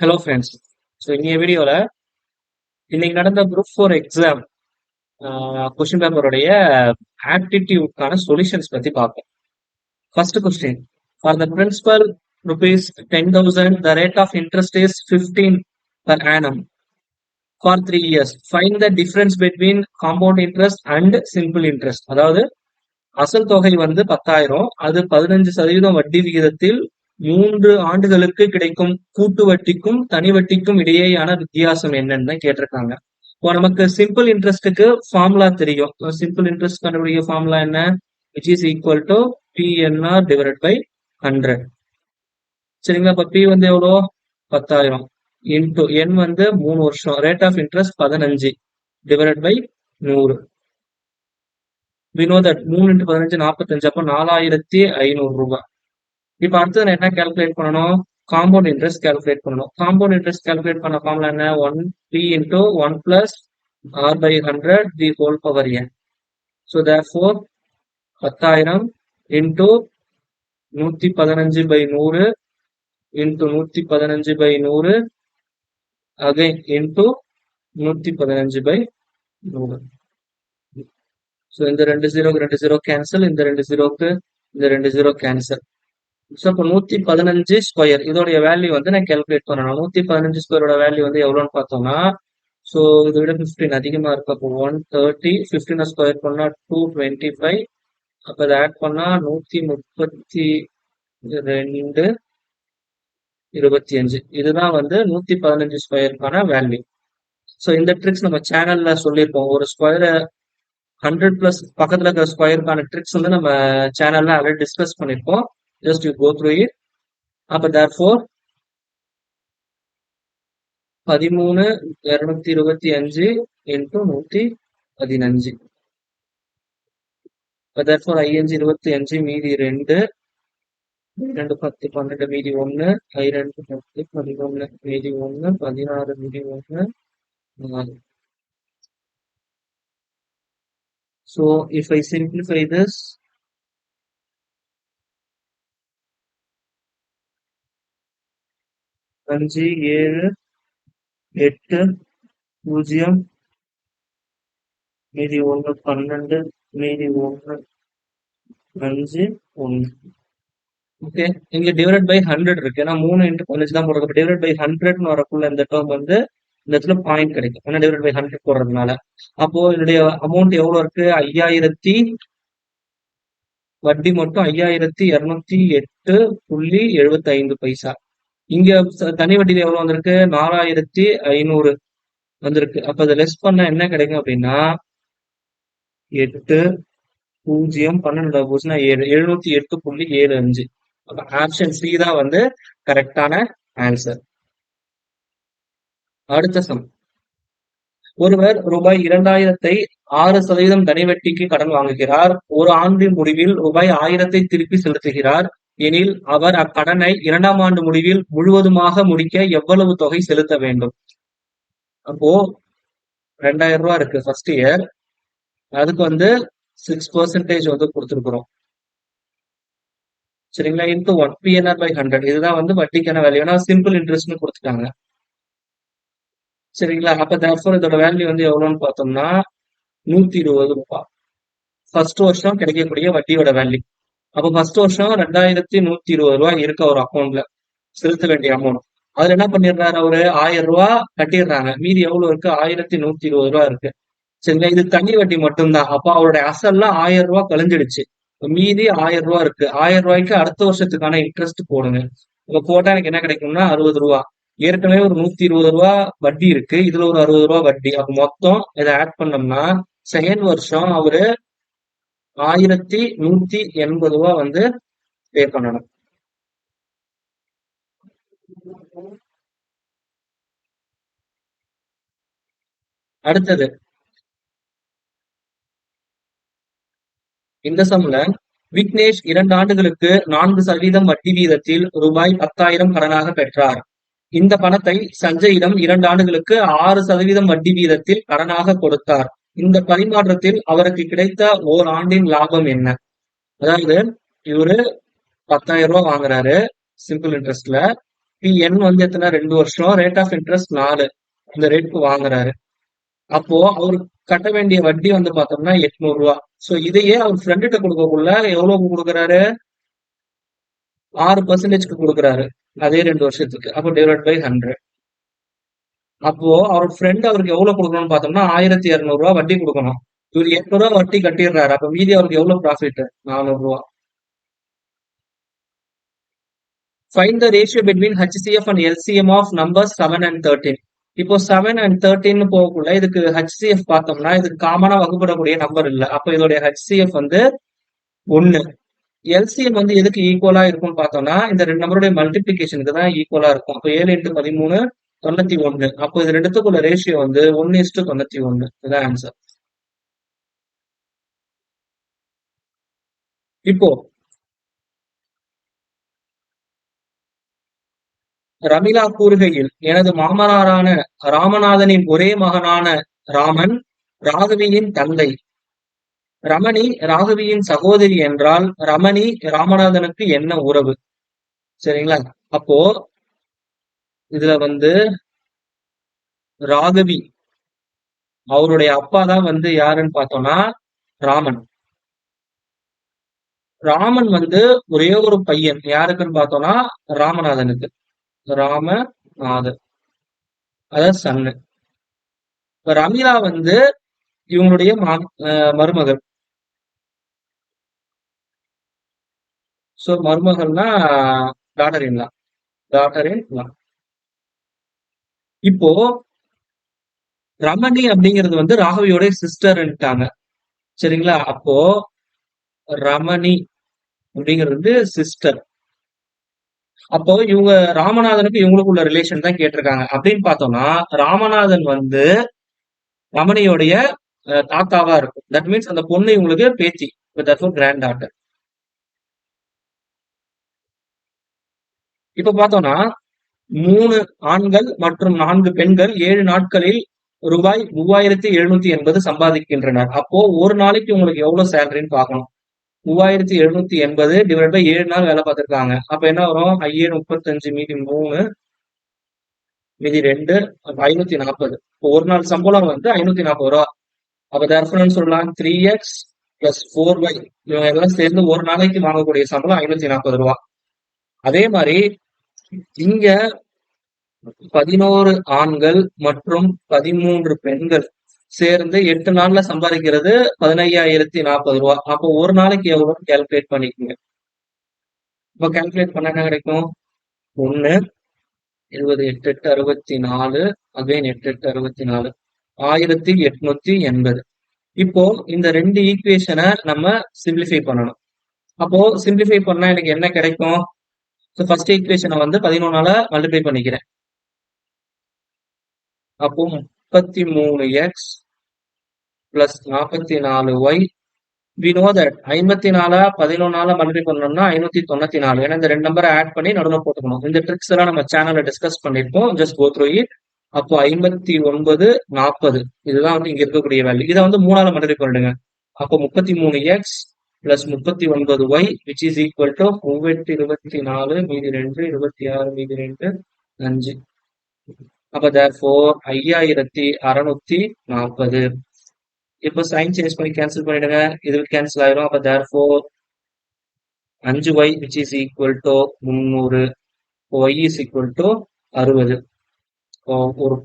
Hello friends. So இன்னைய வீடியோவில் இன்னைக்கு நடந்த குரூப் 4 எக்ஸாம் கொஸ்டின் பேப்பருடைய ஆப்டிடியூட்கான சொல்யூஷன்ஸ் பற்றி பார்ப்போம். First question, for the principal rupees 10,000 the rate of interest is 15 per annum for 3 years. Find the difference between compound interest and simple interest. அதாவது அசல் தொகை வந்து 10,000, அது 15% வட்டி விகிதத்தில் 3 ஆண்டுகளுக்கு கிடைக்கும் கூட்டு வட்டிக்கும் தனி வட்டிக்கும் இடையேயான வித்தியாசம் என்னன்னு கேட்டிருக்காங்க. இப்போ நமக்கு சிம்பிள் இன்ட்ரெஸ்ட்டுக்கு ஃபார்முலா தெரியும். சிம்பிள் இன்ட்ரெஸ்ட் கண்டுபிடிக்க ஃபார்முலா என்ன? Which is equal to PNR divided by 100. சரிங்களா? இப்ப P வந்து எவ்வளோ? 10,000 இன்டூ N வந்து 3 வருஷம், rate of interest 15 divided by 100. we know that 3 into 15 45, அப்போ 4,500 ரூபாய். இப்ப அடுத்தது நான் என்ன கால்குலேட் பண்ணணும்? காம்பவுண்ட் இன்ட்ரெஸ்ட் கால்குலேட் பண்ணணும். காம்பவுண்ட் இன்ட்ரெஸ்ட் கால்குலேட் பண்ண ஃபார்முலா என்ன? 1P into 1 plus R by 100 the whole power n. So therefore 10,000 into 115 by 100 into 115 by 100 again into 115 by 100. So இந்த 2 0க்கு 2 0 கேன்சல், இந்த 2 0க்கு இந்த 2 0 கேன்சல். ஸோ இப்போ 115 ஸ்கொயர் இதோடைய வேல்யூ வந்து நான் கால்குலேட் பண்ணணும். 115 ஸ்கொயரோட வேல்யூ வந்து எவ்வளோன்னு பார்த்தோம்னா, ஸோ இதை விட 15 அதிகமாக இருக்கு. அப்போ 130, 15 ஸ்கொயர் பண்ணா 225, அப்போ அதை ஆட் பண்ணா 132 25. இதுதான் வந்து 115 ஸ்கொயருக்கான வேல்யூ. ஸோ இந்த ட்ரிக்ஸ் நம்ம சேனல்ல சொல்லியிருப்போம். ஒரு ஸ்கொயரை 100 பிளஸ் பக்கத்துல இருக்கிற ஸ்கொயருக்கான ட்ரிக்ஸ் வந்து நம்ம சேனல்ல ஆல்ரெடி டிஸ்கஸ் பண்ணிருப்போம். Just you go through it. அப்ப therefore 13,225 into 115. therefore ING 25 மீதி 2, 2 10 12 மீதி 1, I2 10 11 மீதி 1, 16 மீதி 1, 4. So if I simplify this, 5 7 8 0 மீதி 1 12 மீதி 1 5 1. ஓகே, இங்க டிவைட் பை 100 இருக்கு. ஏன்னா 3 into 15 தான் போடுறது. டிவைட் பை 100ன்னு வரக்குள்ள இந்த டேர்ம் வந்து இந்த இடத்துல பாயிண்ட் கிடைக்கும். ஏன்னா டிவைட் பை 100 போடுறதுனால. அப்போ என்னுடைய அமௌண்ட் எவ்வளவு இருக்கு? 5,000 வட்டி மட்டும் 5,208.75 இங்க தனி வட்டியில எவ்வளவு வந்திருக்கு? 4,500 வந்திருக்கு. அப்ப அதை லெஸ் பண்ண என்ன கிடைக்கும் அப்படின்னா 8 0 12 போச்சுன்னா 708.75. அப்ப ஆப்ஷன் சி தான் வந்து கரெக்டான ஆன்சர். அடுத்த சம், ஒருவர் ரூபாய் 2,000 6% தனி வட்டிக்கு கடன் வாங்குகிறார். ஒரு ஆண்டின் முடிவில் ரூபாய் 1,000 திருப்பி செலுத்துகிறார் எனில் அவர் அக்கடனை 2ஆம் ஆண்டு முடிவில் முழுவதுமாக முடிக்க எவ்வளவு தொகை செலுத்த வேண்டும்? அப்போ 2,000 ரூபாய் இருக்கு ஃபர்ஸ்ட் இயர், அதுக்கு வந்து 6% வந்து கொடுத்துருக்குறோம். சரிங்களா? இன்டூ 1 PNR by 100 இதுதான் வந்து வட்டிக்கான வேல்யூ. ஏன்னா சிம்பிள் இன்ட்ரெஸ்ட்னு கொடுத்துட்டாங்க. சரிங்களா? அப்ப therefore இதோட வேல்யூ வந்து எவ்வளவுன்னு பார்த்தோம்னா 120 ரூபாய். ஃபர்ஸ்ட் வருஷம் கிடைக்கக்கூடிய வட்டியோட வேல்யூ. அப்ப ஃபர்ஸ்ட் வருஷம் 2,120 ரூபாய் இருக்கு அவர் அக்கௌண்ட்ல செலுத்த வேண்டிய அமௌண்ட். அதுல என்ன பண்ணிடுறாரு? அவரு 1,000 ரூபாய் கட்டிடுறாங்க. மீதி எவ்வளவு இருக்கு? 1,120 ரூபாய் இருக்கு. சரிங்களா? இது தனி வட்டி மட்டும்தான். அப்ப அவருடைய அசல்ல 1,000 ரூபாய் கழிஞ்சிடுச்சு. மீதி 1,000 ரூபாய் இருக்கு. 1,000 ரூபாய்க்கு அடுத்த வருஷத்துக்கான இன்ட்ரெஸ்ட் போடுங்க. இப்ப போட்டா எனக்கு என்ன கிடைக்கும்னா 60 ரூபாய். ஏற்கனவே ஒரு 120 ரூபாய் வட்டி இருக்கு, இதுல ஒரு 60 ரூபாய் வட்டி. அப்ப மொத்தம் இதை ஆட் பண்ணோம்னா செகண்ட் வருஷம் அவரு 1,180 ரூபாய் வந்து பே பண்ணணும். அடுத்தது இந்த சம்ல விக்னேஷ் 2 ஆண்டுகளுக்கு 4% வட்டி வீதத்தில் ரூபாய் 10,000 கடனாக பெற்றார். இந்த பணத்தை சஞ்சயிடம் 2 ஆண்டுகளுக்கு 6% வட்டி வீதத்தில் கடனாக கொடுத்தார். இந்த பரிமாற்றத்தில் அவருக்கு கிடைத்த ஓர் ஆண்டின் லாபம் என்ன? அதாவது இவரு 10,000 ரூபாய் வாங்குறாரு சிம்பிள் இன்ட்ரெஸ்ட்ல. என் வந்து எத்தனை 2 வருஷம், ரேட் ஆஃப் இன்ட்ரெஸ்ட் 4, இந்த ரேட்க்கு வாங்குறாரு. அப்போ அவருக்கு கட்ட வேண்டிய வட்டி வந்து பார்த்தோம்னா 800 ரூபாய். சோ இதையே அவர் ஃப்ரெண்ட்ட கொடுக்கக்குள்ள எவ்வளவு கொடுக்குறாரு? 6% கொடுக்குறாரு. அதே 2 வருஷத்துக்கு. அப்போ டிவைட் பை 100. அப்போ அவரோட ஃப்ரெண்ட் அவருக்கு எவ்வளவு கொடுக்கணும்னு பார்த்தோம்னா 1200 ரூபாய் வட்டி கொடுக்கணும். இவர் 800 ரூபாய் வட்டி கட்டிடுறாரு. அப்ப மீதி அவருக்கு எவ்வளவு ப்ராஃபிட்? 400 ரூபாய். Find the ratio between HCF and LCM of numbers 7 and 13. இப்போ 7 and 13 போகக்குள்ள இதுக்கு HCF பார்த்தோம்னா இதுக்கு காமனா வகுப்படக்கூடிய நம்பர் இல்ல. அப்ப இதோடைய HCF வந்து 1. எல்சிஎம் வந்து எதுக்கு ஈக்குவலா இருக்கும்னு பார்த்தோம்னா இந்த ரெண்டு நம்பருடைய மல்டிபிளிகேஷனுக்கு தான் ஈக்குவலா இருக்கும். அப்போ 7 × 13 91. அப்போ இது ரெண்டுத்துக்குள்ள ரேஷியோ வந்து 1:91. இதுதான் ஆன்சர். இப்போ ரமிளா கூறுகையில், எனது மாமனாரான ராமநாதனின் ஒரே மகனான ராமன் ராகவியின் தந்தை. ரமணி ராகவியின் சகோதரி என்றால் ரமணி ராமநாதனுக்கு என்ன உறவு? சரிங்களா? அப்போ இதுல வந்து ராகவி அவருடைய அப்பா தான் வந்து யாருன்னு பார்த்தோம்னா ராமன். ராமன் வந்து ஒரே ஒரு பையன், யாருக்குன்னு பார்த்தோம்னா ராமநாதனுக்கு. ராமநாதன் அதாவது சன்னு. ரமீலா வந்து இவங்களுடைய மருமகள். சோ மருமகள்னா daughter in law. Daughter in law. இப்போ ரமணி அப்படிங்கிறது வந்து ராகவியோட சிஸ்டர்ன்ட்டாங்க. சரிங்களா? அப்போ ரமணி அப்படிங்கிறது வந்து சிஸ்டர். அப்போ இவங்க ராமநாதனுக்கு இவங்களுக்குள்ள ரிலேஷன் தான் கேட்டிருக்காங்க. அப்படின்னு பார்த்தோம்னா ராமநாதன் வந்து ரமணியோடைய தாத்தாவா இருக்கும். தட் மீன்ஸ் அந்த பொண்ணு இவங்களுக்கு பேத்தி, கிராண்ட் டாட்டர். இப்ப பார்த்தோம்னா 3 ஆண்கள் மற்றும் 4 பெண்கள் 7 நாட்களில் ரூபாய் 3780 சம்பாதிக்கின்றனர். அப்போ ஒரு நாளைக்கு உங்களுக்கு எவ்வளவு சேலரின்னு பார்க்கணும். 3780 டிவைட் பை 7 நாள் வேலை பார்த்திருக்காங்க. அப்ப என்ன வரும்? 35 மீதி 3 மீதி 2 540. இப்போ ஒரு நாள் சம்பளம் வந்து 540 ரூபா. அப்ப தர்ஃபரன் சொல்லலாம் 3x + 4y இவங்க எல்லாம் சேர்ந்து ஒரு நாளைக்கு வாங்கக்கூடிய சம்பளம் 540 ரூபா. அதே மாதிரி இங்க 11 ஆண்கள் மற்றும் 13 பெண்கள் சேர்ந்து 8 நாள்ல சம்பாதிக்கிறது 15,040 ரூபா. அப்போ ஒரு நாளைக்கு எவ்வளவு கால்குலேட் பண்ணிக்கோங்க. இப்ப கால்குலேட் பண்ண என்ன கிடைக்கும்? 1 20 8 8 64 அகைன் 8 8 64 1880. இப்போ இந்த ரெண்டு ஈக்குவேஷனை நம்ம சிம்பிளிஃபை பண்ணணும். அப்போ சிம்பிளிஃபை பண்ணா எனக்கு என்ன கிடைக்கும்? ஃபர்ஸ்ட் ஈக்குவேஷனை வந்து 11ஆல மல்டிப்ளை பண்ணிக்கிறேன். அப்போ 33x plus 44y. we know that 54 11ஆல multiply பண்ணோம்னா 594. ஏன்னா இந்த ரெண்டு நம்பரை ஆட் பண்ணி நடுவில் போட்டுக்கணும். இந்த ட்ரிக்ஸ் எல்லாம் நம்ம சேனல்ல டிஸ்கஸ் பண்ணிருக்கோம். Just go through it. அப்போ 59 40 இதுதான் வந்து இங்க இருக்கக்கூடிய வேல்யூ. இதை வந்து 3ஆல மல்டிப்ளை பண்ணிடுங்க. அப்போ 33x plus 39y which is equal to 24 மீதி 2 26 மீதி 2 5. அப்ப therefore 5640. இப்போ சைன் சேஞ்ச் பண்ணி கேன்சல் பண்ணிடுங்க. இது கேன்சல் ஆயிரும். அப்ப therefore 5y which is equal to 300. y is equal to 60. ஒரு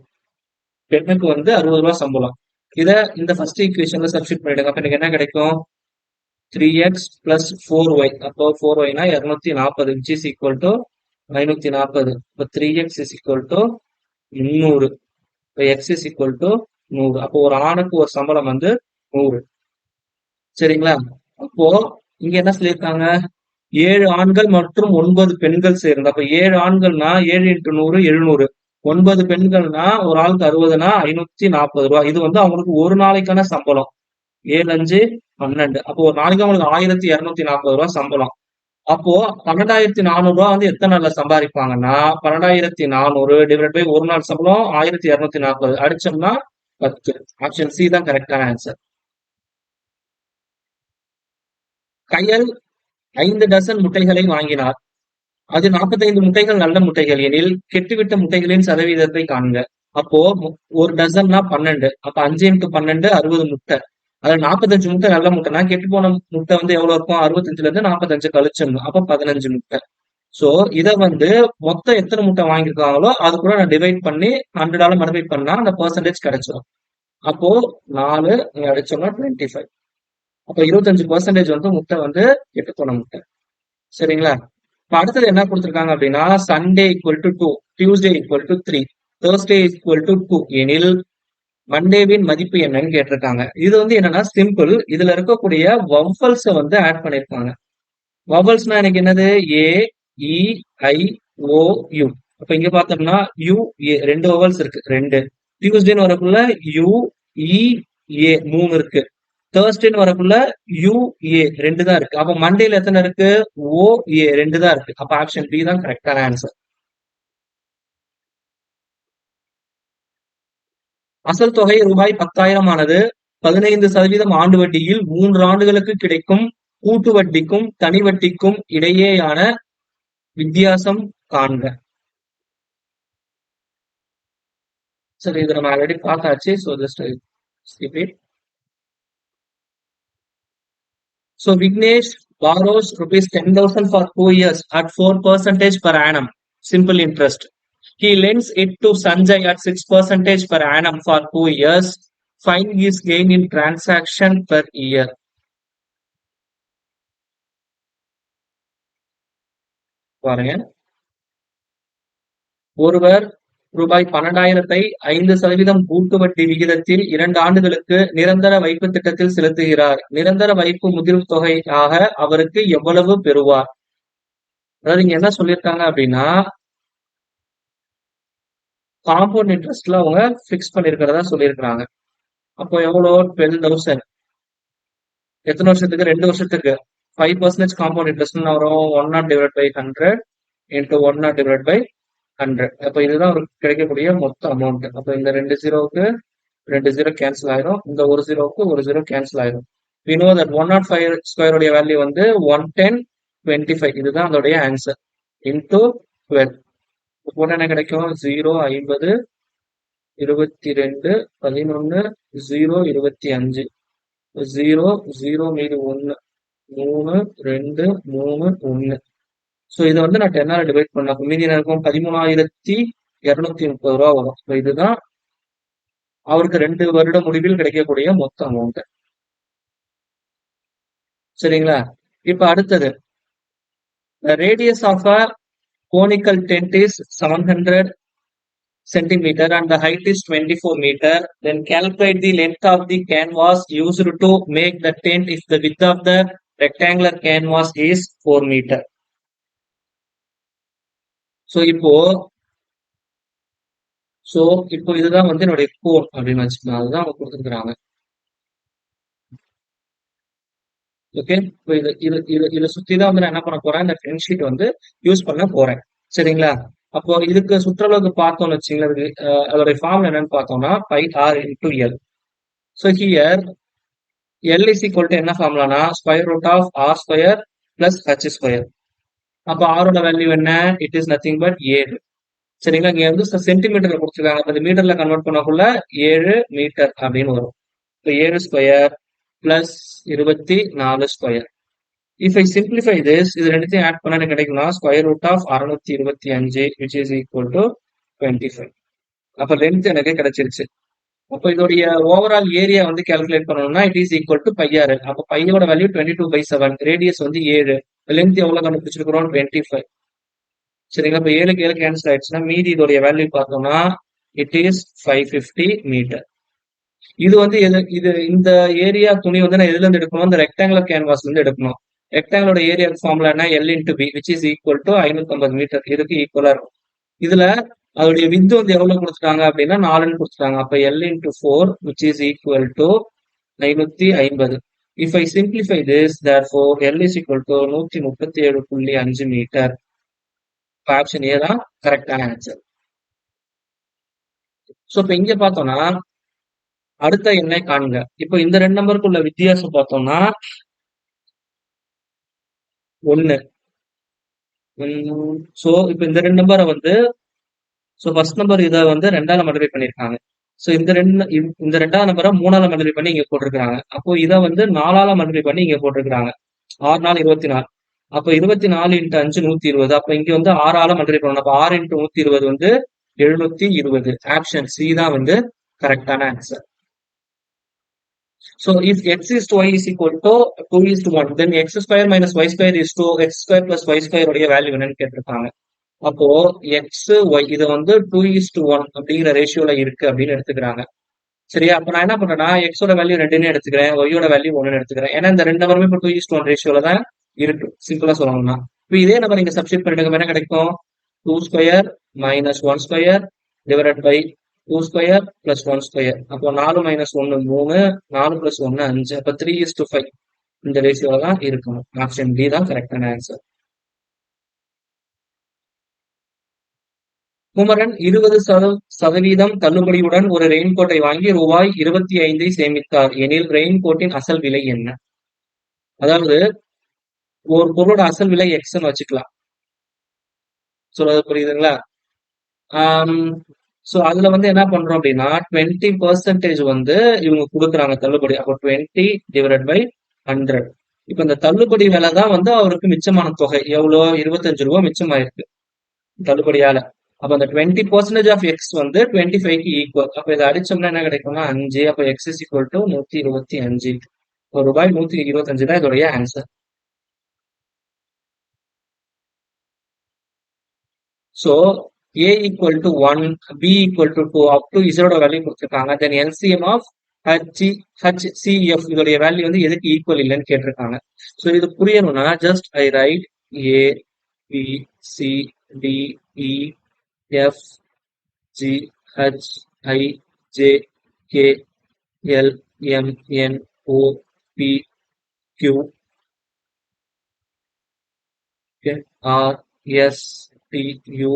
பெண்ணுக்கு வந்து 60 ரூபாய் சம்பளம். இத இந்த ஃபர்ஸ்ட் ஈக்குவேஷன்ல சப்ஸ்டிட் பண்ணிடுங்க. அப்ப எனக்கு என்ன கிடைக்கும்? 3x plus 4y. அப்போ 4y னா 240 which is equal to 540. இப்போ 3x is equal to 300. இப்போ x is equal to 100. அப்போ ஒரு ஆணுக்கு ஒரு சம்பளம் வந்து 100. சரிங்களா? அப்போ இங்க என்ன சொல்லியிருக்காங்க? 7 ஆண்கள் மற்றும் 9 பெண்கள் சேர்ந்து. அப்ப 7 ஆண்கள்னா 7 × 100 700. 9 பெண்கள்னா ஒரு ஆளுக்கு 60னா 540 ரூபாய். இது வந்து அவங்களுக்கு ஒரு நாளைக்கான சம்பளம். 7 5 12. அப்போ ஒரு நாளைக்கு அவங்களுக்கு 1240 ரூபாய் சம்பளம். அப்போ 12,400 ரூபாய் வந்து எத்தனை நாள்ல சம்பாதிப்பாங்கன்னா 12,400 டிவைட் பை ஒரு நாள் சம்பளம் 1240 அடிச்சோம்னா 10. ஆப்ஷன் சி தான் கரெக்டான ஆன்சர். கையல் 5 டசன் முட்டைகளை வாங்கினார். அது 45 முட்டைகள் நல்ல முட்டைகள் எனில் கெட்டுவிட்ட முட்டைகளின் சதவீதத்தை காண்க. அப்போ ஒரு டசன்னா 12. அப்ப 5 இன்டு 12 60 முட்டை. அதுல 45 முட்டை நல்ல முட்டைனா கெட்டு போன முட்டை வந்து எவ்வளவு இருக்கும்? 65ல இருந்து 45 கழிச்சிடணும். அப்ப 15 முட்டை. சோ இத வந்து மொத்தம் எத்தனை முட்டை வாங்கியிருக்காங்களோ அது கூட நான் டிவைட் பண்ணி 100 மல்டிப்ளை பண்ணா அந்த பெர்சன்டேஜ் கிடைச்சிடும். அப்போ 4 அடிச்சோம்னா 25. அப்போ 25% வந்து முட்டை வந்து கெட்டு போன முட்டை. சரிங்களா? இப்ப அடுத்தது என்ன கொடுத்திருக்காங்க அப்படின்னா Sunday equal to 2, Tuesday equal to 3, Thursday equal to 2 எனில் மண்டேவின் மதிப்பு என்னன்னு கேட்டிருக்காங்க. இது வந்து என்னன்னா சிம்பிள். இதுல இருக்கக்கூடிய வவல்ஸ் வந்து ஆட் பண்ணிருக்காங்க. வவல்ஸ்னா எனக்கு என்னது? ஏ, இ, ஐ, ஓ, யூ. அப்ப இங்க பார்த்தோம்னா யூ, ஏ 2 வவல்ஸ் இருக்கு. 2. டியூஸ்டேன்னு வரக்குள்ள யூ, இ, ஏ 3 இருக்கு. தேர்ஸ்டேன்னு வரக்குள்ள யூ, ஏ 2 தான் இருக்கு. அப்ப மண்டேல எத்தனை இருக்கு? ஓ, ஏ 2 தான் இருக்கு. அப்ப ஆப்ஷன் பி தான் கரெக்டான ஆன்சர். அசல் தொகை ரூபாய் 10,000 ஆனது 15% ஆண்டு வட்டியில் 3 ஆண்டுகளுக்கு கிடைக்கும் கூட்டு வட்டிக்கும் தனி வட்டிக்கும் இடையேயான வித்தியாசம் காண்க. சரி, இது நம்ம ஆல்ரெடி பார்த்தாச்சு. So just skip it. So Vignesh borrows rupees 10,000 for 2 years at 4% per annum, simple interest. He lends it to Sanjay at 6% per annum for 2 years. Find his gain in transaction per year. பாருங்க, ஒருவர் ரூபாய் 12,000 5% கூட்டு வட்டி விகிதத்தில் 2 ஆண்டுகளுக்கு நிரந்தர வைப்பு திட்டத்தில் செலுத்துகிறார். நிரந்தர வைப்பு முதிர்வு தொகையாக அவருக்கு எவ்வளவு பெறுவார்? அதாவது இங்க என்ன சொல்லியிருக்காங்க அப்படின்னா காம்பவுண்ட் இன்ட்ரெஸ்ட்ல அவங்க பிக்ஸ் பண்ணிருக்கிறதா சொல்லியிருக்கிறாங்க. அப்போ எவ்வளோ? 12,000. எத்தனை வருஷத்துக்கு? 2 வருஷத்துக்கு. 5% காம்பவுண்ட் இன்ட்ரெஸ்ட் வரும். 1/100 இன்டூ 1/100. அப்ப இதுதான் அவருக்கு கிடைக்கக்கூடிய மொத்த அமௌண்ட். அப்ப இந்த 2 ஜீரோவுக்கு 2 ஜீரோ கேன்சல் ஆயிரும். இந்த ஒரு ஜீரோவுக்கு ஒரு ஜீரோ கேன்சல் ஆயிரும். we know that 105 ஸ்கொயர் உடைய வேல்யூ வந்து 110 25. இதுதான் அதோடைய ஆன்சர். இன்டூ 12 போட்டா என்ன கிடைக்கும்? 0 50 22 11 0 25 0 0 மீது 1 3 2 3 1. ஸோ இதை வந்து நான் 10ஆல டிவைட் பண்ண மீதி இருக்கும் 13,230 ரூபா வரும். ஸோ இதுதான் அவருக்கு 2 வருட முடிவில் கிடைக்கக்கூடிய மொத்த அமௌண்ட். சரிங்களா? இப்ப அடுத்தது radius of a conical tent is 700 centimeter and the height is 24 meter. Then calculate the length of the canvas used to make the tent if the width of the rectangular canvas is 4 meter. So இப்போ இதுதான் வந்து என்னுடைய cone அப்படின்னு வச்சுக்கலாம். அதுதான் அவங்க கொடுத்துருக்குறாங்க. Okay, இப்போ இதை சுத்தி தான் வந்து நான் என்ன பண்ண போறேன்? இந்த ஃப்ரெண்ட் ஷீட் வந்து யூஸ் பண்ண போறேன். சரிங்களா? அப்போ இதுக்கு சுற்றளவுக்கு பார்த்தோம்னு வச்சுங்களேன், அதோடைய ஃபார்ம் என்னன்னு பார்த்தோம்னா pi R into L. So here L is equal to என்ன ஃபார்முலானா square root of R square plus H square. அப்போ ஆரோட வேல்யூ என்ன? It is nothing but 7. சரிங்களா? இங்க வந்து சென்டிமீட்டர்ல கொடுத்துருக்காங்க. அப்ப இந்த மீட்டர்ல கன்வெர்ட் பண்ணக்குள்ள 7 மீட்டர் அப்படின்னு வரும். இப்போ 7 square plus 24 square. If I simplify this, இது ரெண்டுத்தையும் ஆட் பண்ண கிடைக்கும்னா square root of 625 which is equal to 25. அப்ப லென்த் எனக்கு கிடைச்சிருச்சு. அப்போ இதோடைய ஓவரால் ஏரியா வந்து கால்குலேட் பண்ணணும்னா இட் இஸ் ஈக்குவல் டு பையாறு. அப்போ பையோட வேல்யூ 22/7. ரேடியஸ் வந்து 7. லென்த் எவ்வளவு கண்டுபிடிச்சிருக்கிறோம்? 25. சரிங்களா? இப்போ 7க்கு 7 கேன்சல் ஆயிடுச்சுன்னா மீதி இதோடைய வேல்யூ பார்த்தோம்னா இட் இஸ் 550 மீட்டர். இது வந்து இந்த ஏரியா துணி வந்து நான் எதுல இருந்து எடுக்கணும்? இந்த ரெக்டாங்குலர் கேன்வாஸ்ல இருந்து எடுக்கணும். ரெக்டாங்கிளோட ஏரியா ஃபார்முலா என்ன? L into B which is equal to 550 metre. இதுக்கு ஈக்குவலா இருக்கும். இதுல அதோடைய வித் வந்து எவ்வளவு கொடுத்துட்டாங்க அப்படின்னா 4ன்னு கொடுத்துட்டாங்க. அப்ப L into 4 which is equal to 550. If I simplify this therefore L is equal to 137.5 metre. Option A தான் கரெக்டான ஆன்சர். ஸோ இப்போ இங்க பார்த்தோம்னா அடுத்த எண்ணை காண்க. இப்போ இந்த 2 நம்பருக்குள்ள வித்தியாசம் பார்த்தோம்னா 1. ஸோ இப்போ இந்த ரெண்டு நம்பரை வந்து ஸோ ஃபர்ஸ்ட் நம்பர் இதை வந்து ரெண்டால மல்டிப்ளை பண்ணியிருக்காங்க. ஸோ இந்த ரெண்டாவது நம்பரை மூணால மல்டிப்ளை பண்ணி இங்க போட்டிருக்காங்க. அப்போ இதை வந்து நாலால மல்டிப்ளை பண்ணி இங்க போட்டிருக்காங்க. 6×4 = 24. அப்போ 24 × 5 120. அப்போ இங்க வந்து 6ஆல மல்டிப்ளை பண்ணணும். அப்போ 6 × 120 வந்து 720. ஆப்ஷன் சி தான் வந்து கரெக்டான answer. So if x is to y is equal to 2:1, then x² - y² is to x² + y² உடைய வேல்யூ என்னன்னு கேட்டிருக்காங்க. அப்போ எக்ஸ் ஒய் இது வந்து 2:1 அப்படிங்கிற ரேஷியோல இருக்கு அப்படின்னு எடுத்துக்கிறாங்க. சரியா? அப்ப நான் என்ன பண்றேன்னா எக்ஸோட வேல்யூ 2ன்னு எடுத்துக்கிறேன், ஒய்யோட வேல்யூ 1ன்னு எடுத்துக்கிறேன். ஏன்னா இந்த ரெண்டு நம்பருமே இப்போ 2:1 ரேஷியோல தான் இருக்கு. சிம்பிளா சொல்லணும்னா இப்போ இதே நம்பர் இங்க சப்ஸ்டிட் பண்ணிட்டு என்ன கிடைக்கும்? 2² - 1² டிவைடட் பை 2² + 1². அப்போ 4 - 1 3, 4 + 1 5. அப்போ 3:5 இந்த ரேஷியோல தான் இருக்கணும். ஆப்ஷன் டி தான் கரெக்டான ஆன்சர். குமரன் 20% தள்ளுபடியுடன் ஒரு ரெயின்கோட்டை வாங்கி ரூபாய் 25 சேமித்தார் எனில் ரெயின்கோட்டின் அசல் விலை என்ன? அதாவது ஒரு பொருளோட அசல் விலை எக்ஸ்ன்னு வச்சுக்கலாம். சொல்றது புரியுதுங்களா? சோ அதுல வந்து என்ன பண்றோம் அப்படின்னா 20% வந்து இவங்க கொடுக்குறாங்க தள்ளுபடி. அப்போ 20 டிவைடட் பை 100. இப்ப இந்த தள்ளுபடி விலை தான் வந்து அவருக்கு மிச்சமான தொகை எவ்வளோ? 25 ரூபாய் மிச்சமாயிருக்கு தள்ளுபடியால. அப்ப அந்த 20% ஆஃப் எக்ஸ் வந்து 25க்கு ஈக்குவல். அப்ப இதை அடிச்சோம்னா என்ன கிடைக்கும்னா 5. அப்ப எக்ஸ் இஸ் ஈக்குவல் டு 125. ரூபாய் 125 தான் இதோடைய answer. So A equal to 1, B equal to 2 up to இசோட வேல்யூ கொடுத்துருக்காங்க. தென் எல்சிஎம் ஆஃப் HCF இதோடைய வேல்யூ வந்து எதுக்கு ஈக்குவல் இல்லைன்னு கேட்டிருக்காங்க. ஸோ இது புரியணும்னா just I write A B C D E F G H I J K L M N O P Q R S T U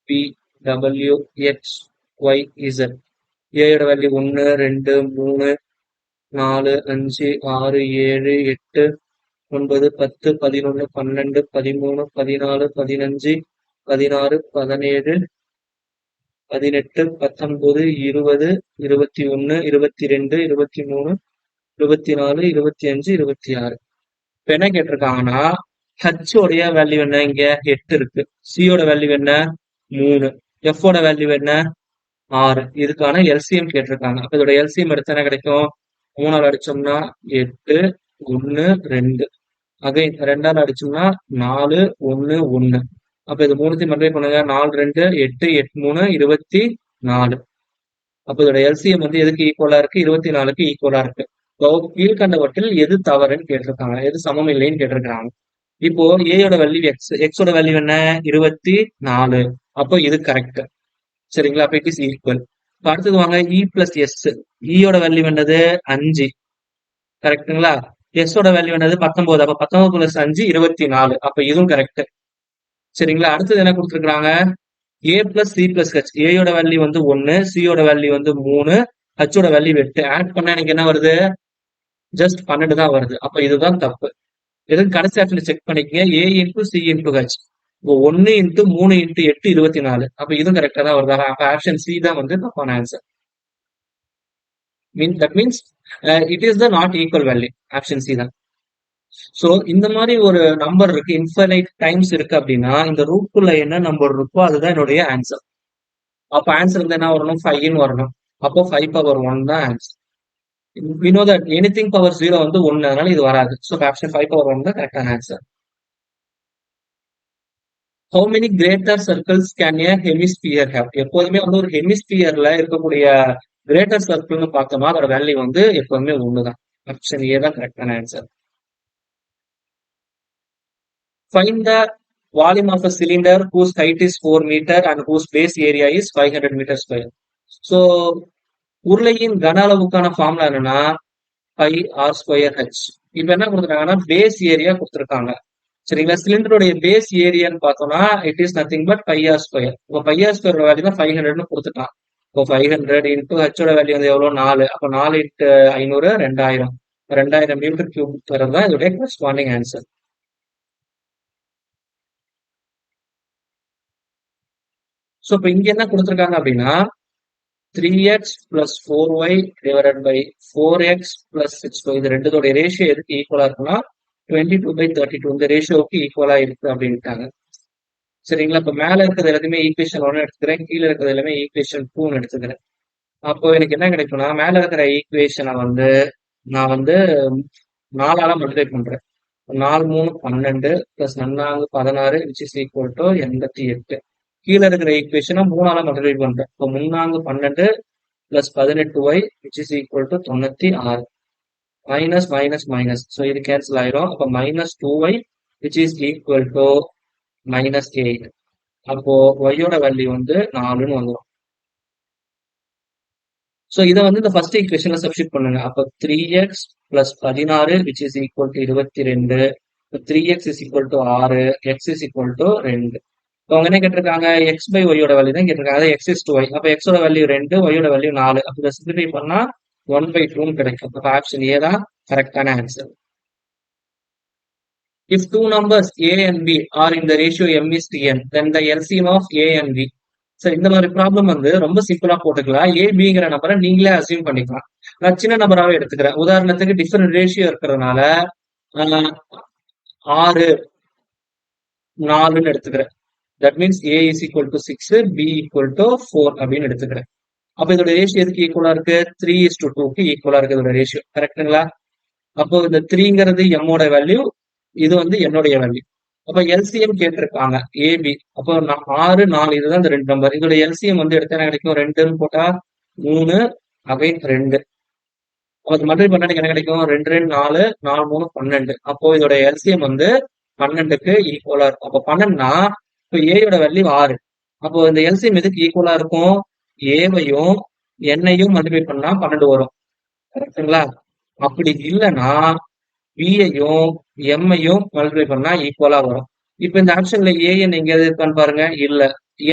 V W X Y Z. ஏயோட value 1 2 3 4 5 6 7 8 9 10 11 12 13 14 15 16 17 18 19 20 21 22 23 24 25 26. இப்ப என்ன கேட்டிருக்காங்கன்னா H உடைய value என்ன? இங்க 8 இருக்கு. சியோட value என்ன? 3. F ஓட வேல்யூ என்ன? 6. இதுக்கான எல்சிஎம் கேட்டிருக்காங்க. அப்ப இதோட எல்சிஎம் எடுத்தா என்ன கிடைக்கும்? 3ஆல் அடிச்சோம்னா 8 1 2. அகைன் 2ஆல் அடிச்சோம்னா 4 1 1. அப்ப இது மூணுத்தையும் மல்டிப்ளை பண்ணுங்க. 4 2 8 8 3 24. அப்ப இதோட எல்சிஎம் வந்து எதுக்கு ஈக்குவலா இருக்கு? 24க்கு ஈக்குவலா இருக்கு. கீழ்கண்டவற்றில் எது தவறுன்னு கேட்டிருக்காங்க, எது சமம் இல்லைன்னு கேட்டிருக்காங்க. இப்போ ஏயோட வேல்யூ எக்ஸ், எக்ஸோட வேல்யூ என்ன? 24. அப்போ இது கரெக்ட். சரிங்களா? அப்ப இட் இஸ் ஈக்குவல். அடுத்தது வாங்க இ பிளஸ் எஸ். இயோட வேல்யூ என்னது? 5. கரெக்டுங்களா? எஸ் ஓட வேல்யூ என்னது? 19. அப்ப 19 பிளஸ் 5 24. அப்ப இதுவும் கரெக்ட். சரிங்களா? அடுத்தது என்ன கொடுத்துருக்காங்க? A plus C plus H. ஏயோட வேல்யூ வந்து 1, சியோட வேல்யூ வந்து 3, ஹச்சோட வேல்யூ 8. ஆட் பண்ணா எனக்கு என்ன வருது? ஜஸ்ட் 12 தான் வருது. அப்ப இதுதான் தப்பு. எதுக்கு கடைசி ஆப்ஷன் செக் பண்ணிக்கங்க. A into C into H. இப்போ 1 இன்டூ 3 இன்டூ 8 24. அப்ப இதுவும் கரெக்டா தான் வருது. அப்ப ஆப்ஷன் சி தான் வந்து தப்பான answer. That means it is the not equal value. Option C தான். சோ இந்த மாதிரி ஒரு நம்பர் இருக்கு, இன்ஃபைனைட் டைம்ஸ் இருக்கு அப்படின்னா இந்த ரூட்குள்ள என்ன நம்பர் இருக்கோ அதுதான் என்னுடைய ஆன்சர். அப்ப ஆன்சர் வந்து என்ன வரணும்? 5ன்னு வரணும். அப்போ 5^1 தான் answer. we know that anything power 0 வந்து 1, அதனால இது வராது. ஸோ ஆப்ஷன் 5^1 தான் கரெக்டான answer. how many greater circles can a hemisphere have? எப்போதுமே வந்து ஒரு ஹெமிஸ்பியர்ல இருக்கக்கூடிய கிரேட்டர் சர்க்கிள்னு பார்த்தோம்னா அதோட வேல்யூ வந்து எப்போதுமே 1 தான். ஆப்ஷன் ஏ தான் கரெக்டான answer. find the volume of a cylinder whose height is 4 meter and whose base area is 500 meter square. So உருளையின் கன அளவுக்கான ஃபார்முலா என்னன்னா பை ஆர் ஸ்கொயர் ஹெச். இப்ப என்ன கொடுத்துருக்காங்கன்னா பேஸ் ஏரியா கொடுத்துருக்காங்க. சரிங்களா? சிலிண்டருடைய பேஸ் ஏரியான்னு பார்த்தோம்னா it is nothing but pi R square. இப்போ பை ஆர் ஸ்கொயர் வேல்யூ தான் 500ன்னு கொடுத்துட்டான். இப்போ 500 இன்டூ ஹெச்சோட வேல்யூ வந்து எவ்வளோ? 4. அப்போ 4 இன்ட்டு 500 2000. 2000 மீட்டர் கியூப் வரதான் இதோடைய கரஸ்பாண்டிங் ஆன்சர். சோ இப்ப இங்க என்ன கொடுத்திருக்காங்க அப்படின்னா 3x plus 4y divided by 4x plus 6y இது ரெண்டுதோட ரேஷியோ எதுக்கு ஈக்குவலா இருக்குன்னா 22/32 இந்த ரேஷியோவுக்கு ஈக்குவலா இருக்கு அப்படின்ட்டாங்க. சரிங்களா? இப்ப மேல இருக்கிறது எல்லாத்தையுமே ஈக்குவேஷன் 1 எடுத்துக்கிறேன், கீழே இருக்கிறது எல்லாமே ஈக்குவேஷன் 2 எடுத்துக்கிறேன். அப்போ எனக்கு என்ன கிடைக்கும்னா மேல இருக்கிற ஈக்குவேஷனை வந்து நான் வந்து 4ஆல மல்டிப்ளை பண்றேன். 4 3 12 plus 4 16 which is equal to 88. கீழே இருக்கிற ஈக்குவேஷனை 3ஆல மல்டிப்ளை பண்றேன். இப்போ 3 4 12 plus 18y which is equal to 96. Minus minus minus so இது கேன்சல் ஆயிரும். அப்போ minus 2y which is equal to minus 8. அப்போ ஒய்யோட வேல்யூ வந்து 4ன்னு வந்துடும். ஸோ இதை வந்து இந்த ஃபர்ஸ்ட் ஈக்குவேஷன்ல சப்ஸ்டிட் பண்ணுங்க. அப்போ 3x plus 16 which is equal to 22. 3x is equal to 6, x is equal to 2. இப்போ அவங்க என்ன கேட்டிருக்காங்க, x பை ஒய்யோட வேல்யூ தான் கேட்டிருக்காங்க. அதாவது x இஸ் டு ஒய். அப்போ எக்ஸோட வேல்யூ 2, ஒய்யோட வேல்யூ 4. அப்போ இதை சிம்பிளிஃபை பண்ணா 1/2 கிடைக்கும். அப்போ ஆப்ஷன் ஏ தான் கரெக்டான answer. If two numbers a and b are in the ratio m is to n, then the LCM of a and b. சரி, இந்த மாதிரி ப்ராப்ளம் வந்து ரொம்ப சிம்பிளா போட்டுக்கலாம். ஏபிங்கிற நம்பரை நீங்களே அசியூம் பண்ணிக்கலாம். நான் சின்ன நம்பராகவே எடுத்துக்கிறேன். உதாரணத்துக்கு டிஃபரெண்ட் ரேஷியோ இருக்கிறதுனால 6 4ன்னு எடுத்துக்கிறேன். That means A is equal to 6, B equal to 4 அப்படின்னு எடுத்துக்கிறேன். அப்ப இதோட ரேஷியோ எதுக்கு ஈக்குவலா இருக்கு? 3:2க்கு ஈக்குவலா இருக்கு இதோட ரேஷியோ. கரெக்டுங்களா? அப்போ இந்த 3ங்கிறது எம்மோட வேல்யூ, இது வந்து என்னுடைய வேல்யூ. அப்ப எல்சிஎம் கேட்டிருக்காங்க ஏபி. அப்போ 6 4 இதுதான் இந்த 2 நம்பர். இதோட எல்சிஎம் வந்து எடுத்தா கிடைக்கும் 2ன்னு போட்டா 3 அகைன் 2. அப்ப மல்டிப்ளை பண்ணா என்ன கிடைக்கும்? 2 2 4 4 3 12. அப்போ இதோட எல்சிஎம் வந்து 12க்கு ஈக்குவலா இருக்கும். அப்போ 12னா இப்போ ஏயோட வேல்யூ 6. அப்போ இந்த எல்சிஎம் எதுக்கு ஈக்குவலா இருக்கும்? ஏவையும் என்னையும் மல்டிப்ளை பண்ணா 12 வரும். கரெக்டுங்களா? அப்படி இல்லைன்னா பியையும் எம்ஐயும் மல்டிப்ளை பண்ணா ஈக்குவலா வரும். இப்ப இந்த ஆப்ஷன்ல ஏஎன் எங்கேயாவது இருக்கான்னு பாருங்க, இல்ல.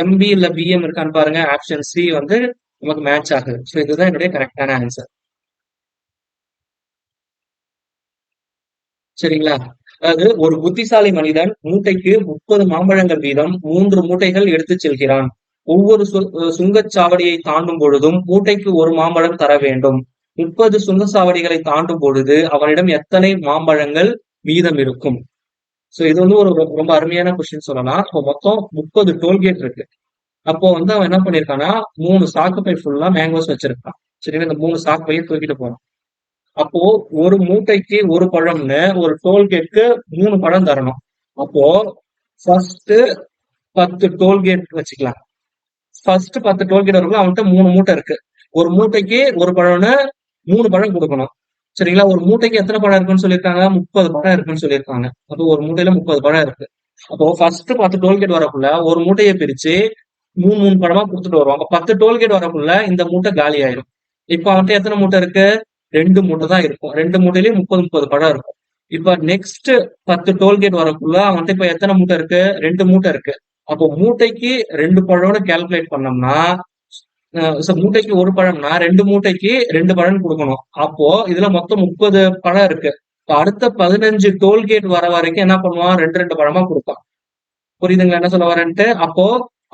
எம்பி இல்ல பிஎம் இருக்கான்னு பாருங்க, ஆப்ஷன் சி வந்து நமக்கு மேட்ச் ஆகுது. ஸோ இதுதான் என்னுடைய கரெக்டான ஆன்சர். சரிங்களா? அதாவது ஒரு புத்திசாலி மனிதன் மூட்டைக்கு 30 மாம்பழங்கள் வீதம் 3 மூட்டைகள் எடுத்து செல்கிறான். ஒவ்வொரு சுங்கச்சாவடியை தாண்டும் பொழுதும் மூட்டைக்கு ஒரு மாம்பழம் தர வேண்டும். 30 சுங்கச்சாவடிகளை தாண்டும் பொழுது அவனிடம் எத்தனை மாம்பழங்கள் மீதம் இருக்கும்? சோ இது வந்து ஒரு ரொம்ப அருமையான கொஸ்டின் சொல்லலாம். இப்போ மொத்தம் 30 டோல்கேட் இருக்கு. அப்போ வந்து அவன் என்ன பண்ணிருக்கான்னா 3 சாக்கு பை ஃபுல்லா மேங்கோஸ் வச்சிருக்கான். சரிங்களா? இந்த 3 சாக்கு பையை தூக்கிட்டு போறான். அப்போ ஒரு மூட்டைக்கு ஒரு பழம்னு ஒரு டோல்கேட்க்கு 3 பழம் தரணும். அப்போ ஃபர்ஸ்ட் 10 டோல்கேட் வச்சுக்கலாம். ஃபர்ஸ்ட் 10 டோல்கேட் வரைக்கும் அவன்கிட்ட 3 மூட்டை இருக்கு. ஒரு மூட்டைக்கு ஒரு பழம்னு 3 பழம் கொடுக்கணும். சரிங்களா? ஒரு மூட்டைக்கு எத்தனை பழம் இருக்குன்னு சொல்லியிருக்காங்க? 30 பழம் இருக்குன்னு சொல்லியிருக்காங்க. அப்போ ஒரு மூட்டையில 30 பழம் இருக்கு. அப்போ ஃபர்ஸ்ட் 10 டோல்கேட் வரக்குள்ள ஒரு மூட்டையை பிரிச்சு 3 பழமா கொடுத்துட்டு வருவாங்க. 10 டோல்கேட் வரக்குள்ள இந்த மூட்டை காலி ஆயிரும். இப்ப அவன்கிட்ட எத்தனை மூட்டை இருக்கு? 2 மூட்டை தான் இருக்கும். 2 மூட்டையிலயும் 30 பழம் இருக்கும். இப்ப நெக்ஸ்ட் 10 டோல்கேட் வரக்குள்ள அவன்கிட்ட இப்ப எத்தனை மூட்டை இருக்கு? 2 மூட்டை இருக்கு. அப்போ மூட்டைக்கு 2 பழம்னு கால்குலேட் பண்ணோம்னா, மூட்டைக்கு ஒரு பழம்னா 2 மூட்டைக்கு 2 பழம் கொடுக்கணும். அப்போ இதுல மொத்தம் 30 பழம் இருக்கு. அடுத்த 15 டோல்கேட் வர வரைக்கும் என்ன பண்ணுவான்? 2 பழமா கொடுப்பான். புரியுதுங்களா என்ன சொல்ல வரேன்ட்டு? அப்போ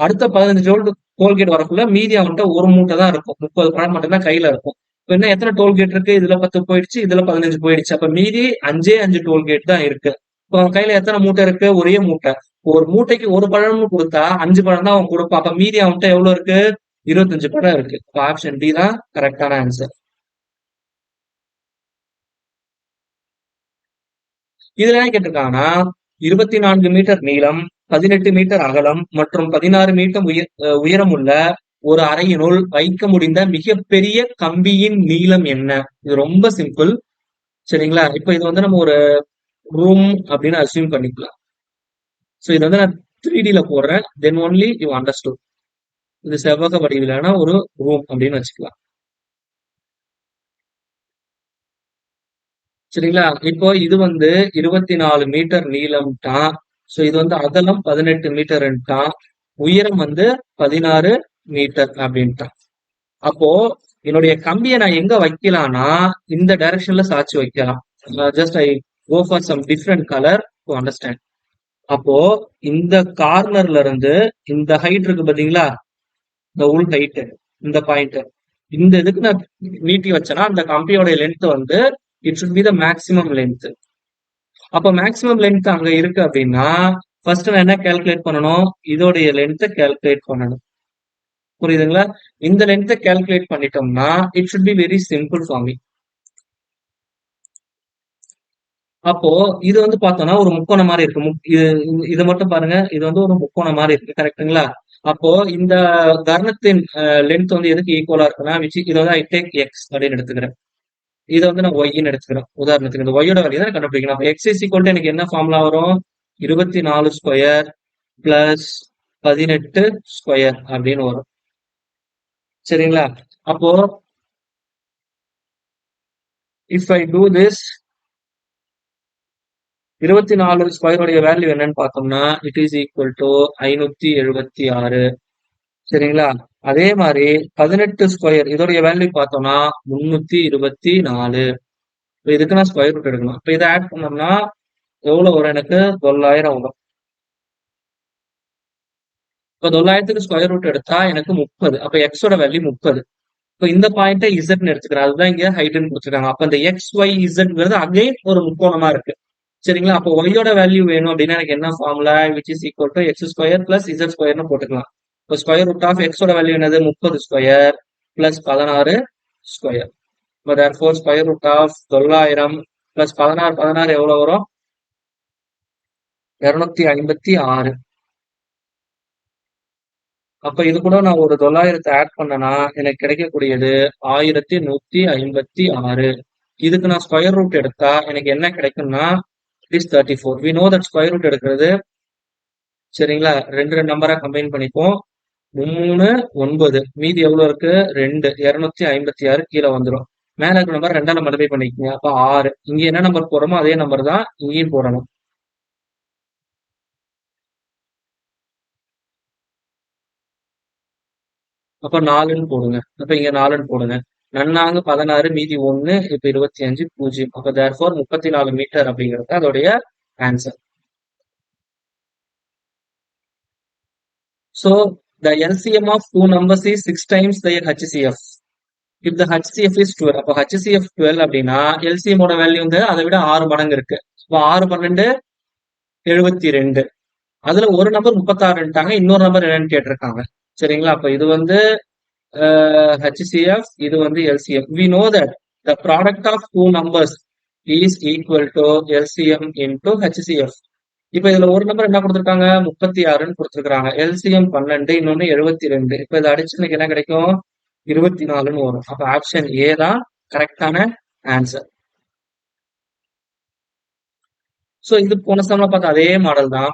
அடுத்த 15 டோல்கேட் வரக்குள்ள மீதி அவன்கிட்ட ஒரு மூட்டை தான் இருக்கும். 30 பழம் மட்டும்தான் கையில இருக்கும். இப்ப என்ன எத்தனை டோல்கேட் இருக்கு? இதுல 10 போயிடுச்சு, இதுல 15 போயிடுச்சு. அப்ப மீதி 5 டோல்கேட் தான் இருக்கு. இப்போ அவன் கையில எத்தனை மூட்டை இருக்கு? ஒரே மூட்டை. ஒரு மூட்டைக்கு ஒரு பழம்னு கொடுத்தா 5 பழம் தான் அவன் கொடுப்பான். அப்ப மீதி அவன்கிட்ட எவ்வளவு இருக்கு? 25 பழம் இருக்கு. ஆப்ஷன் டி தான் கரெக்டான ஆன்சர். இதுல என்ன கேட்டிருக்காங்கன்னா 24 மீட்டர் நீளம், 18 மீட்டர் அகலம் மற்றும் 16 மீட்டர் உயரம் உள்ள ஒரு அறையினுள் வைக்க முடிந்த மிகப்பெரிய கம்பியின் நீளம் என்ன? இது ரொம்ப சிம்பிள். சரிங்களா? இப்ப இது வந்து நம்ம ஒரு ரூம் அப்படின்னு அசியூம் பண்ணிக்கலாம். சோ இது வந்து நான் 3Dல போடுறேன். Then only you understood. இது செவ்வக வடிவிலான ஒரு ரூம் அப்படின்னு வச்சுக்கலாம். சரிங்களா? இப்போ இது வந்து 24 மீட்டர் நீளம்ட்டான். சோ இது வந்து அகலம் 18 மீட்டர்ன்ட்டான். உயரம் வந்து 16 மீட்டர் அப்படின்ட்டான். அப்போ என்னுடைய கம்பியை நான் எங்க வைக்கலாம்னா இந்த டைரக்ஷன்ல சாட்சி வைக்கலாம். Just I go for some different colour to understand. அப்போ இந்த கார்னர்ல இருந்து இந்த ஹைட் இருக்கு பாத்தீங்களா? இந்த உள் ஹைட், இந்த பாயிண்ட், இந்த இதுக்கு நான் நீட்டி வச்சேன்னா அந்த கம்பியோட லென்த் வந்து it should be the maximum length. அப்ப மேக்ஸிமம் லென்த் அங்க இருக்கு அப்படின்னா ஃபர்ஸ்ட் நான் என்ன கால்குலேட் பண்ணணும், இதோடைய லென்த்தை கால்குலேட் பண்ணணும். புரியுதுங்களா? இந்த லென்த்தை கால்குலேட் பண்ணிட்டோம்னா it should be very simple for me. அப்போ இது வந்து பார்த்தோம்னா ஒரு முக்கோணம் மாதிரி இருக்கு. இது மட்டும் பாருங்க, இது வந்து ஒரு முக்கோணம் மாதிரி இருக்கு, கரெக்ட்டுங்களா? அப்போ இந்த கர்ணத்தின் லென்த் வந்து எதுக்கு ஈக்குவலா இருக்குன்னா இது வந்து ஐ டேக் எக்ஸ் அப்படின்னு எடுத்துக்கிறேன். இதை வந்து நான் ஒய்ன்னு எடுத்துக்கிறேன் உதாரணத்துக்கு. இந்த ஒய்யோட வேல்யூ தான் கண்டுபிடிக்கணும். அப்போ எக்ஸ் இஸ் ஈக்குவல் டு எனக்கு என்ன ஃபார்முலா வரும், 24 ஸ்கொயர் பிளஸ் 18 ஸ்கொயர் அப்படின்னு வரும். சரிங்களா? அப்போ இஃப் ஐ டூ திஸ் 24 ஸ்கொயருடைய வேல்யூ என்னன்னு பார்த்தோம்னா இட் இஸ் ஈக்குவல் டு 576. சரிங்களா? அதே மாதிரி 18 ஸ்கொயர் இதோடைய வேல்யூ பார்த்தோம்னா 324. இதுக்கு நான் ஸ்கொயர் ரூட் எடுக்கணும். இப்போ இதை ஆட் பண்ணோம்னா எவ்வளவு வரும், எனக்கு 900 வரும். இப்போ 900க்கு ஸ்கொயர் ரூட் எடுத்தா எனக்கு 30. அப்ப எக்ஸோட வேல்யூ 30. இப்போ இந்த பாயிண்ட்டை இசட்னு எடுத்துக்கிறேன், அதுதான் இங்க ஹைட்னு கொடுத்துருக்காங்க. அப்ப இந்த எக்ஸ் ஒய் இசட்ங்கிறது அகைன் ஒரு முக்கோணமா இருக்கு. சரிங்களா? அப்போ ஒய்யோட வேல்யூ வேணும் அப்படின்னா எனக்கு என்ன formula, which is equal to x square plus z ஸ்கொயர்னு போட்டுக்கலாம். இப்போ ஸ்கொயர் ரூட் ஆஃப் எக்ஸோட வேல்யூ என்னது, 30 ஸ்கொயர் பிளஸ் 16 ஸ்கொயர். இப்போ therefore square root of 900 plus 16 எவ்வளவு வரும், 256. அப்ப இது கூட நான் ஒரு 900 ஆட் பண்ணனா எனக்கு கிடைக்கக்கூடியது 1156. இதுக்கு நான் ஸ்கொயர் ரூட் எடுத்தா எனக்கு என்ன கிடைக்கும்னா it is 34. We know that square root எடுக்கிறது. சரிங்களா? ரெண்டு நம்பரா கம்பைன் பண்ணிப்போம். 3 9 மீதி எவ்வளவு இருக்கு, 2 256 கீழே வந்துடும். மேல இருக்கிற நம்பர் 2 மல்டிப்ளை பண்ணிக்கோங்க. அப்ப 6. இங்க என்ன நம்பர் போடுறோமோ அதே நம்பர் தான் இங்கேயும் போடணும். அப்ப 4ன்னு போடுங்க. அப்ப இங்க 4ன்னு போடுங்க. நன்னாங்க 16 மீதி 1 இப்ப 25 0. அப்ப தேர்ஃபோர் 34 மீட்டர் அப்படிங்கிறது அதோடைய answer. So the LCM of two numbers is 6 times their HCF. If the HCF is 12, அப்போ HCF 12 அப்படின்னா LCM ஓட வேல்யூ வந்து அதை விட 6 மடங்கு இருக்கு. இப்போ 6 12 72. அதுல ஒரு நம்பர் 36ன்ட்டாங்க, இன்னொரு நம்பர் என்னன்னு கேட்டிருக்காங்க. சரிங்களா? அப்ப இது வந்து HCF, இது வந்து LCM. We know that the product of two numbers is equal to LCM into HCF. இப்ப இதுல ஒரு நம்பர் என்ன கொடுத்துருக்காங்க, 36ன்னு கொடுத்துருக்காங்க. LCM 12, இன்னொன்னு 72. இப்ப இதை அடிச்சு எனக்கு என்ன கிடைக்கும், 24ன்னு வரும். அப்ப ஆப்ஷன் ஏ தான் கரெக்டான ஆன்சர். சோ இது போன சம்ல பார்த்த அதே மாடல் தான்.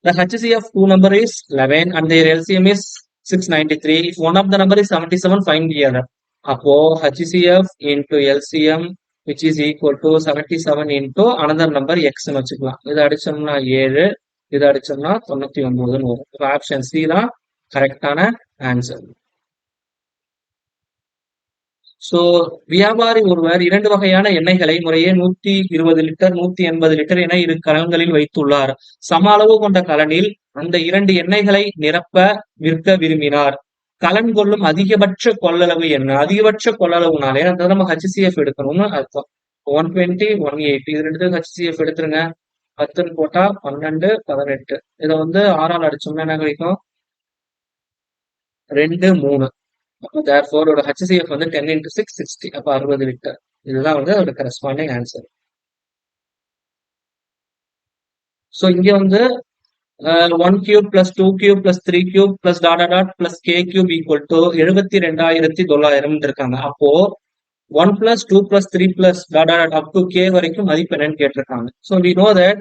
The HCF two number is 11 and their LCM is 693. If one of the number is 77, find the other. அப்போ HCF into LCM which is equal to 77 into another number x ன்னு வச்சுக்கலாம். இதை அடிச்சோம்னா 7, இதை அடிச்சோம்னா 99ன்னு வரும். இப்போ ஆப்ஷன் சி தான் கரெக்டான answer. So வியாபாரி ஒருவர் 2 வகையான எண்ணெய்களை முறையே 120 லிட்டர் 180 லிட்டர் என இரு கலன்களில் வைத்துள்ளார். சம அளவு கொண்ட கலனில் அந்த 2 எண்ணெய்களை நிரப்ப விற்க விரும்பினார். கலன் கொள்ளும் அதிகபட்ச கொள்ளளவு என்ன? அதிகபட்ச கொள்ளளவுனாலே அந்த நம்ம HCF எடுக்கணும்னு அர்த்தம். 120 180 இது ரெண்டு HCF எடுத்துருங்க. 10ன்னு போட்டா 12 18. இதை வந்து 6ஆல் அடிச்சோம்னா என்ன கிடைக்கும், 2 3. அப்போ தேர்ஃபோர் ஒரு HCF வந்து 10 into 6 60. அப்போ 60 லிட்டர். இதுதான் வந்து அதோட கரஸ்பாண்டிங் ஆன்சர். ஸோ இங்க வந்து 1 cube plus 2 cube plus 3 cube plus dot dot dot plus k cube equal to 72,900 இருக்காங்க. அப்போ 1 plus 2 plus 3 plus dot dot dot up to k வரைக்கும் மதிப்பு என்னன்னு கேட்டிருக்காங்க. ஸோ we know that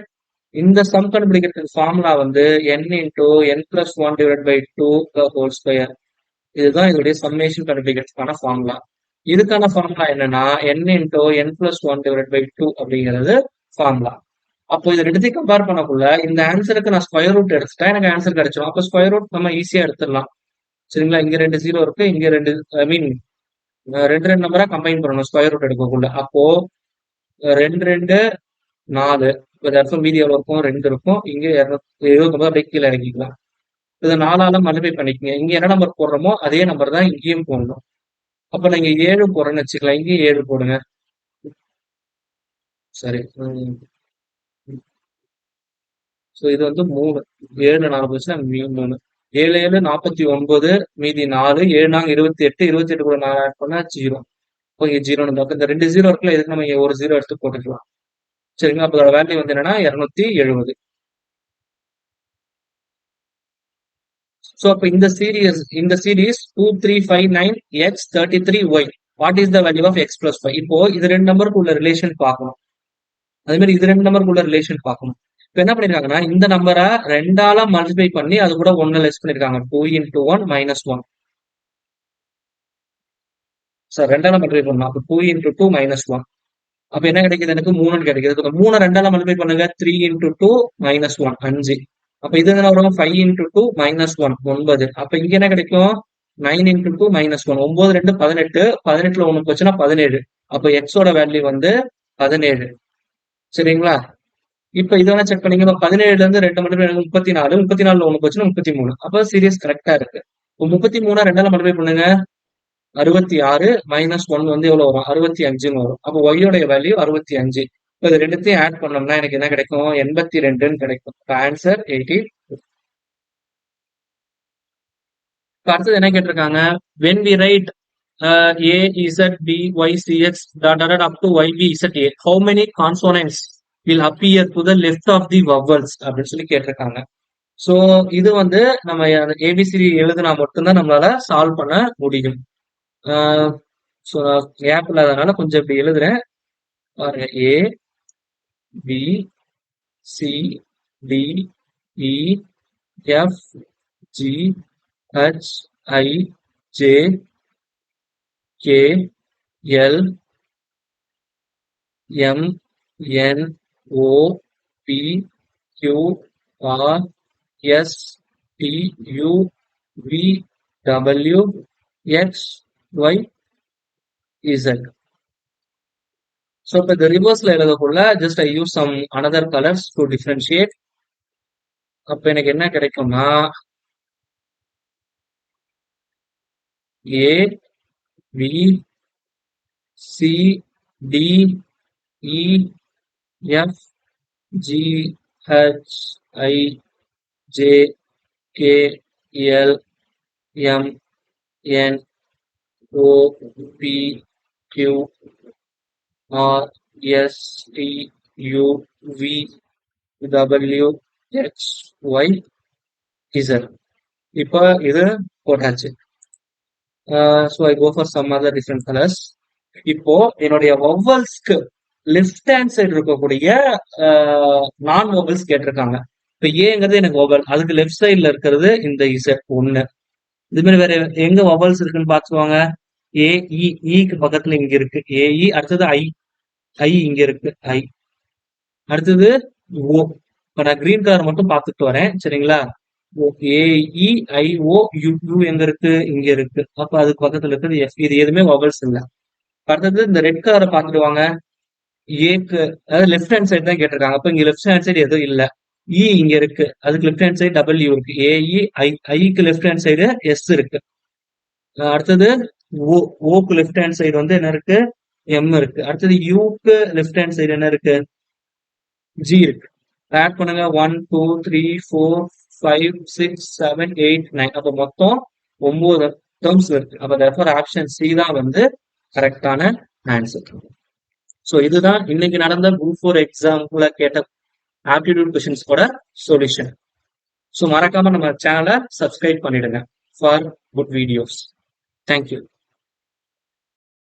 இந்த சம் கண்டுபிடிக்கிறதுக்கு ஃபார்முலா வந்து n into n plus 1 divided by 2 the whole square. இதுதான் இதோடைய சம்மேஷன் கண்டுபிடிக்கிறதுக்கான ஃபார்முலா. இதுக்கான ஃபார்முலா என்னன்னா n into n plus 1 divided by 2 அப்படிங்கிறது ஃபார்முலா. அப்போ இது ரெண்டுத்தையும் கம்பேர் பண்ணக்குள்ள இந்த ஆன்சருக்கு நான் ஸ்கொயர் ரூட் எடுத்துட்டா எனக்கு ஆன்சர் கிடைச்சிடும். அப்போ ஸ்கொயர் ரூட் நம்ம ஈஸியா எடுத்துடலாம். சரிங்களா? இங்க 2 0 இருக்கு, இங்க 2 ஐ மீன் 2 நம்பரா கம்பைன் பண்ணணும் ஸ்கொயர் ரூட் எடுக்கக்குள்ள. அப்போ 2 2 4. இப்போ மீதி எவ்வளவு இருக்கும், 2 இருக்கும். இங்க 229 அப்படியே கீழே இறக்கிக்கலாம். இதை 4ஆல மல்டிப்ளை பண்ணிக்கங்க. இங்க என்ன நம்பர் போடுறோமோ அதே நம்பர் தான் இங்கேயும் போடணும். அப்ப நீங்க 7 போடுறேன்னு வச்சுக்கலாம். இங்கேயும் 7 போடுங்க. சரி. ஸோ இது வந்து 3. 7 4 போச்சுன்னா 3. 7 7 49 மீதி 4 7 4 28 28 கூட 4 ஆட் பண்ணா 0. இப்போ இங்க 0 அப்ப இந்த 2 0 இருக்குல்ல, இதுக்கு நம்ம இங்க ஒரு 0 எடுத்து போட்டுக்கலாம். சரிங்களா? அப்ப அதோட வேல்யூ வந்து என்னன்னா 270. ஸோ அப்ப இந்த series 2359x33y what is the value of x plus 5? இப்போ இது 2 நம்பருக்கு உள்ள ரிலேஷன் பார்க்கணும். அதே மாதிரி இது 2 நம்பருக்கு உள்ள ரிலேஷன் பார்க்கணும். இப்ப என்ன பண்ணிருக்காங்கன்னா, இந்த நம்பரை 2ஆல மல்டிப்ளை பண்ணி அது கூட 1 லெஸ் பண்ணிருக்காங்க. 2 into 1 minus 1. சார் 2ஆல மல்டிப்ளை பண்ணலாம். அப்ப 2 into 2 minus 1. அப்ப என்ன கிடைக்குது? எனக்கு 3 கிடைக்குது. 3 2ஆல மல்டிப்ளை பண்ணுங்க. 3 into 2 minus 1 5. அப்ப இது என்ன வரும்? 5 into 2 minus 1 9. அப்ப இங்க என்ன கிடைக்கும்? 9 into 2 minus 1 9 2 18. 18ல 1 போச்சுன்னா 17. அப்ப x ஓட வேல்யூ வந்து 17. சரிங்களா? இப்ப இதெல்லாம் செக் பண்ணீங்க. 17ல இருந்து 2 மல்டிப்ளை 34. 34ல 1 போச்சுன்னா 33. அப்ப சீரியஸ் கரெக்டா இருக்கு. 33 2ஆல மல்டிப்ளை பண்ணுங்க. 66 மைனஸ் 1 வந்து எவ்வளவு வரும்? 65ன்னு வரும். அப்போ y உடைய வேல்யூ 65. இப்போ இது ரெண்டுத்தையும் ஆட் பண்ணோம்னா எனக்கு என்ன கிடைக்கும்? 82ன்னு கிடைக்கும். ஆன்சர் 80. அடுத்தது என்ன கேட்டிருக்காங்க? when we write a z b y c x dot dot dot up to y b z a, how many consonants will appear to the left of the vowels அப்படின்னு சொல்லி கேட்டிருக்காங்க. ஸோ இது வந்து நம்ம ABCD எழுதுனா மட்டும்தான் நம்மளால solve பண்ண முடியும். ஸோ கேப் இல்லாதனால கொஞ்சம் இப்படி எழுதுறேன் பாருங்க. A B C D E F G H I J K L M N O P Q R S T U V W X Y Z. So இப்ப இந்த ரிவர்ஸ்ல எழுதக்குள்ள just I use some another colors to differentiate. அப்ப எனக்கு என்ன கிடைக்கும்னா A B C D E F G H I J K L M N O P Q R S T U V W X Y Z. இப்போ இது போட்டாச்சு. So I go for some other different colours. இப்போ என்னுடைய வவ்வல்ஸ்க்கு left hand side இருக்கக்கூடிய நான் vowels கேட்டிருக்காங்க. இப்போ ஏங்கிறது எனக்கு வவ்வல், அதுக்கு லெஃப்ட் சைட்ல இருக்கிறது இந்த இசட் 1. இது மாதிரி வேற எங்க வவ்வல்ஸ் இருக்குன்னு பார்த்துக்குவாங்க. ஏஇ இக்கு பக்கத்துல இங்க இருக்கு ஏஇ. அடுத்தது ஐ ஐ இங்க இருக்கு ஐ. அடுத்தது ஓ. இப்ப நான் கிரீன் கலர் மட்டும் பார்த்துட்டு வரேன். சரிங்களா? A E I O U U எங்க இருக்கு? இங்க இருக்கு. அப்ப அதுக்கு பக்கத்துல இருக்கிறது எஃப். இது எதுவுமே வவல்ஸ் இல்ல. அடுத்தது இந்த ரெட் கலரை பார்த்துடுவாங்க. ஏக்கு அதாவது லெஃப்ட் ஹேண்ட் சைடு தான் கேட்டிருக்காங்க. அப்ப இங்க லெஃப்ட் ஹேண்ட் சைடு எதுவும் இல்ல. இ இங்க இருக்கு, அதுக்கு லெஃப்ட் ஹேண்ட் சைடு டபிள்யூ இருக்கு. ஏஇ ஐ ஐக்கு லெஃப்ட் ஹேண்ட் சைடு எஸ் இருக்கு. அடுத்தது ஓ ஓக்கு லெஃப்ட் ஹேண்ட் சைடு வந்து என்ன இருக்கு? எம் இருக்கு. அடுத்தது யூக்கு லெஃப்ட் ஹேண்ட் சைடு என்ன இருக்கு? ஜி இருக்கு. ஆட் பண்ணுங்க. 1 2 3 4 5 6 7 8 9. அப்ப மொத்தம் 9 டேர்ம்ஸ் இருக்கு. அப்ப therefore ஆப்ஷன் சி தான் வந்து கரெக்டான ஆன்சர். ஸோ இதுதான் இன்னைக்கு நடந்த குரூப் 4 எக்ஸாம்ல கேட்ட ஆப்டிடியூட் கொஸ்டின்ஸ் கூட சொல்யூஷன். ஸோ மறக்காம நம்ம சேனலை சப்ஸ்கிரைப் பண்ணிடுங்க ஃபார் குட் வீடியோஸ். தேங்க்யூ.